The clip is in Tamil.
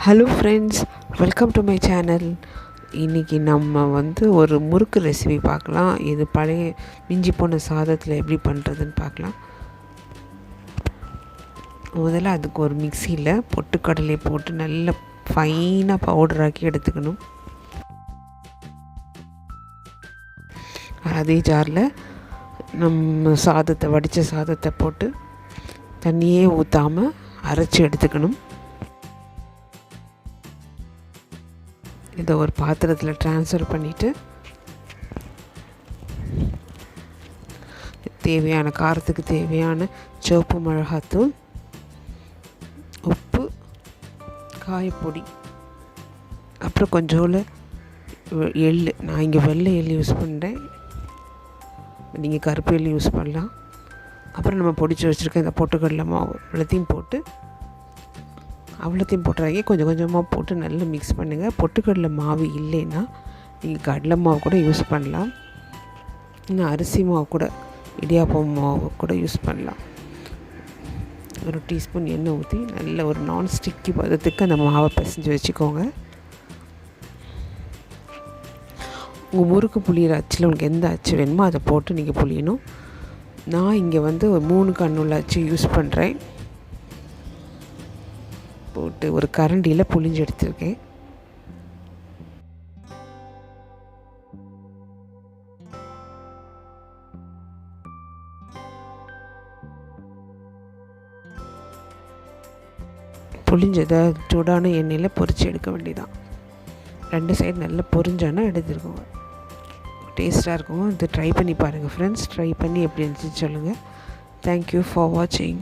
Hello friends, welcome to my channel. இன்றைக்கி நம்ம ஒரு முறுக்கு ரெசிபி பார்க்கலாம். இது பழைய மிஞ்சி போன சாதத்தில் எப்படி பண்ணுறதுன்னு பார்க்கலாம். முதல்ல அதுக்கு ஒரு மிக்சியில் பொட்டுக்கடலையை போட்டு நல்லா ஃபைனாக பவுடராக்கி எடுத்துக்கணும். அதே ஜாரில் நம்ம வடித்த சாதத்தை போட்டு தண்ணியே ஊற்றாமல் அரைச்சி எடுத்துக்கணும். இதை ஒரு பாத்திரத்தில் ட்ரான்ஸ்ஃபர் பண்ணிவிட்டு தேவையான காரத்துக்கு தேவையான சிவப்பு மிளகாத்தூள், உப்பு, காயப்பொடி, அப்புறம் கொஞ்சோண்டு எள். நான் இங்கே வெள்ளை எள் யூஸ் பண்ணுறேன், நீங்கள் கருப்பு எள் யூஸ் பண்ணலாம். அப்புறம் நம்ம பொடிச்சு வச்சுருக்க இந்த பொட்டுக்கடலை மாவு எல்லாத்தையும் போட்டுறாங்க. கொஞ்சம் கொஞ்சமாக போட்டு நல்லா மிக்ஸ் பண்ணுங்கள். பொட்டுக்கடலை மாவு இல்லைன்னா நீங்கள் கடலை மாவு கூட யூஸ் பண்ணலாம். இன்னும் அரிசி மாவு கூட, இடியாப்பம் மாவு கூட யூஸ் பண்ணலாம். ஒரு டீஸ்பூன் எண்ணெய் ஊற்றி நல்ல ஒரு நான்ஸ்டிக்கி பதத்துக்கு அந்த மாவை பிசைஞ்சு வச்சுக்கோங்க. உங்கள் முறுக்கு புளியிற அச்சில் உங்களுக்கு எந்த அச்சு வேணுமோ அதை போட்டு நீங்கள் புளியணும். நான் இங்கே ஒரு 3 கண்ணுள்ள அச்சு யூஸ் பண்ணுறேன். போட்டு ஒரு கரண்டியில் புளிஞ்சு எடுத்துருக்கேன். புளிஞ்சதை சூடான எண்ணெயில் பொரித்து எடுக்க வேண்டியதான். 2 சைடு நல்லா பொரிஞ்சானா எடுத்துருக்கோங்க. டேஸ்ட்டாக இருக்கும். இது ட்ரை பண்ணி பாருங்கள் ஃப்ரெண்ட்ஸ். ட்ரை பண்ணி எப்படி இருந்துச்சு சொல்லுங்கள். தேங்க்யூ ஃபார் வாட்சிங்.